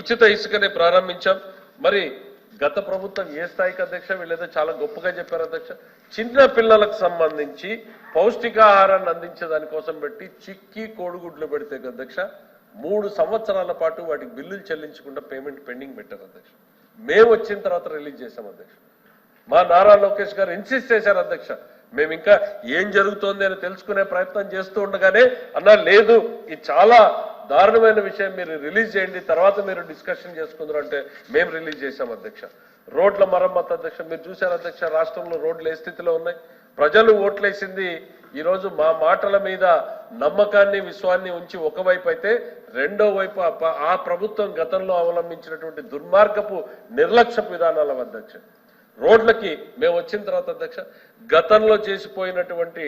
ఉచిత ఇసుకని ప్రారంభించాం. మరి గత ప్రభుత్వం ఏ స్థాయికి అధ్యక్ష, వీళ్ళేదో చాలా గొప్పగా చెప్పారు అధ్యక్ష. చిన్న పిల్లలకు సంబంధించి పౌష్టికాహారాన్ని అందించే దానికోసం పెట్టి చిక్కి కోడిగుడ్లు పెడితే అధ్యక్ష 3 సంవత్సరాల పాటు వాటికి బిల్లులు చెల్లించకుండా పేమెంట్ పెండింగ్ పెట్టారు అధ్యక్ష. మేము వచ్చిన తర్వాత రిలీజ్ చేశాం అధ్యక్ష. మా నారా లోకేష్ గారు ఇన్సిస్ట్ చేశారు అధ్యక్ష, మేము ఇంకా ఏం జరుగుతోంది అని తెలుసుకునే ప్రయత్నం చేస్తూ ఉండగానే అన్నా లేదు ఇది చాలా దారుణమైన విషయం, మీరు రిలీజ్ చేయండి, తర్వాత మీరు డిస్కషన్ చేసుకుందరు అంటే మేము రిలీజ్ చేశాం అధ్యక్ష. రోడ్ల మరమ్మతు అధ్యక్ష, మీరు చూశారు అధ్యక్ష, రాష్ట్రంలో రోడ్లు ఏ స్థితిలో ఉన్నాయి. ప్రజలు ఓట్లేసింది ఈరోజు మా మాటల మీద నమ్మకాన్ని విశ్వాన్ని ఉంచి ఒకవైపు అయితే, రెండో వైపు ఆ ప్రభుత్వం గతంలో అవలంబించినటువంటి దుర్మార్గపు నిర్లక్ష్య విధానాల అధ్యక్ష. రోడ్లకి మేము వచ్చిన తర్వాత అధ్యక్ష గతంలో చేసిపోయినటువంటి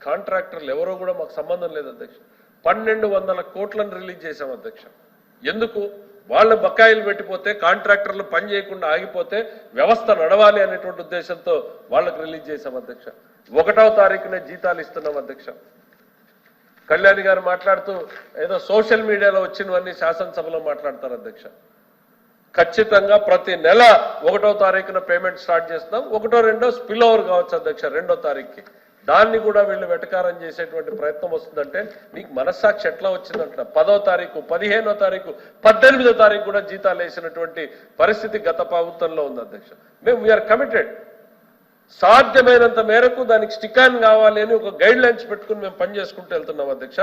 కాంట్రాక్టర్లు ఎవరో కూడా మాకు సంబంధం లేదు అధ్యక్ష. 1200 కోట్లను రిలీజ్ చేశాం అధ్యక్ష. ఎందుకు? వాళ్ళ బకాయిలు పెట్టిపోతే, కాంట్రాక్టర్లు పని చేయకుండా ఆగిపోతే వ్యవస్థ నడవాలి అనేటువంటి ఉద్దేశంతో వాళ్ళకు రిలీజ్ చేశాం అధ్యక్ష. 1వ తారీఖునే జీతాలు ఇస్తున్నాం అధ్యక్ష. కళ్యాణి గారు మాట్లాడుతూ ఏదో సోషల్ మీడియాలో వచ్చినవన్నీ శాసనసభలో మాట్లాడతారు అధ్యక్ష. ఖచ్చితంగా ప్రతి నెల 1వ తారీఖున పేమెంట్ స్టార్ట్ చేస్తున్నాం. 1, 2 స్పిల్ ఓవర్ కావచ్చు అధ్యక్ష 2వ తారీఖుకి. దాన్ని కూడా వీళ్ళు వెటకారం చేసేటువంటి ప్రయత్నం వస్తుందంటే మీకు మనస్సాక్షి ఎట్లా వచ్చిందంట. 10వ తారీఖు, 15వ తారీఖు, 18వ తారీఖు కూడా జీతాలు వేసినటువంటి పరిస్థితి గత ప్రభుత్వంలో ఉంది అధ్యక్ష. మేము వీఆర్ కమిటెడ్, సాధ్యమైనంత మేరకు దానికి స్టిక్ ఆన్ కావాలి అని ఒక గైడ్ లైన్స్ పెట్టుకుని మేము పనిచేసుకుంటూ వెళ్తున్నాం అధ్యక్ష.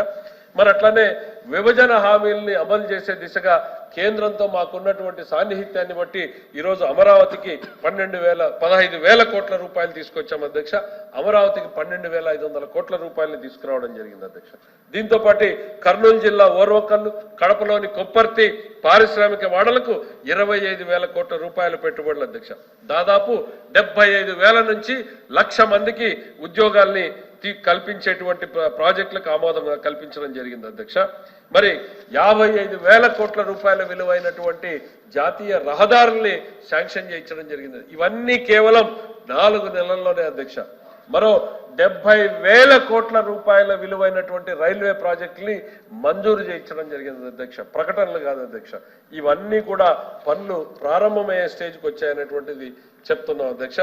మరి అట్లానే విభజన హామీల్ని అమలు చేసే దిశగా కేంద్రంతో మాకున్నటువంటి సాన్నిహిత్యాన్ని బట్టి ఈరోజు అమరావతికి 15,000 కోట్ల రూపాయలు తీసుకొచ్చాం అధ్యక్ష. అమరావతికి 12,500 కోట్ల రూపాయలని తీసుకురావడం జరిగింది అధ్యక్ష. దీంతో పాటు కర్నూలు జిల్లా ఓర్వకల్లు, కడపలోని కొప్పర్తి పారిశ్రామిక వాడలకు 25,000 కోట్ల రూపాయలు పెట్టుబడులు అధ్యక్ష. దాదాపు 75,000 నుంచి 1,00,000 మందికి ఉద్యోగాల్ని కల్పించేటువంటి ప్రాజెక్టులకు ఆమోదం కల్పించడం జరిగింది అధ్యక్ష. మరి 55,000 కోట్ల రూపాయల విలువైనటువంటి జాతీయ రహదారుల్ని శాంక్షన్ చేయించడం జరిగింది. ఇవన్నీ కేవలం 4 నెలల్లోనే అధ్యక్ష. మరో 70,000 కోట్ల రూపాయల విలువైనటువంటి రైల్వే ప్రాజెక్టుని మంజూరు చేయించడం జరిగింది అధ్యక్ష. ప్రకటనలు కాదు అధ్యక్ష. ఇవన్నీ కూడా పనులు ప్రారంభమయ్యే స్టేజ్కి వచ్చాయనేటువంటిది చెప్తున్నాం అధ్యక్ష.